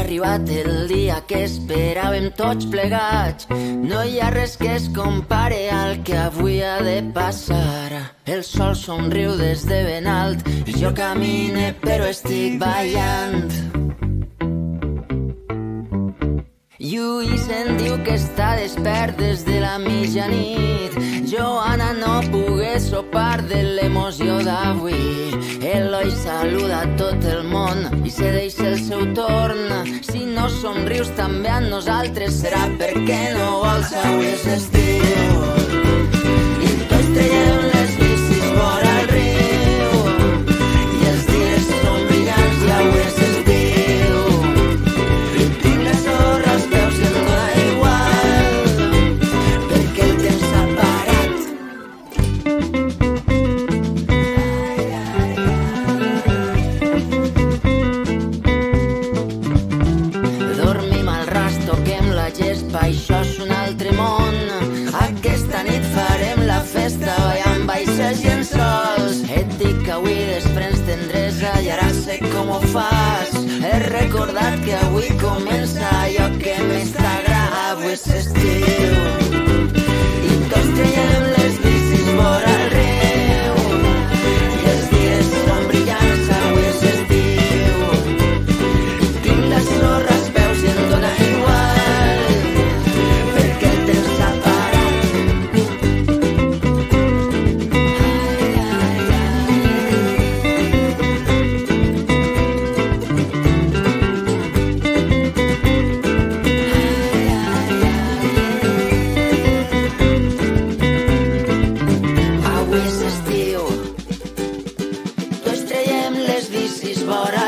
arribat el dia que esperàvem tots plegats. No hi ha res que es compare al que avui ha de passar. El sol somriu des de ben alt i jo camine però estic ballant. Lluís em diu que està despert des de la mitjanit. Joana no pogué sopar de l'emoció d'avui. Eloi saluda a tot el món i cedeix el seu torn. Si no somrius també a nosaltres serà perquè no vols, avui és estiu. I tots traiem les bicis vora el riu i els dies són brillants i avui és estiu. I tinc la sorra als peus i em dóna igual perquè el temps s'ha parat. Dormim al ras, toquem la gespa, això és un altre món. Aquesta nit farem la festa ballant baixes i en sols. Et dic que avui desprens tendresa i ara sé com ho fas. He recordat que avui comença allò que més t'agrada. Avui és estiu i tots traiem les bicis vora el riu i els dies són brillants, avui és estiu. Tinc la sorra als peus i em dóna igual perquè el temps s'ha parat. Avui és estiu, tots traiem les bicis vora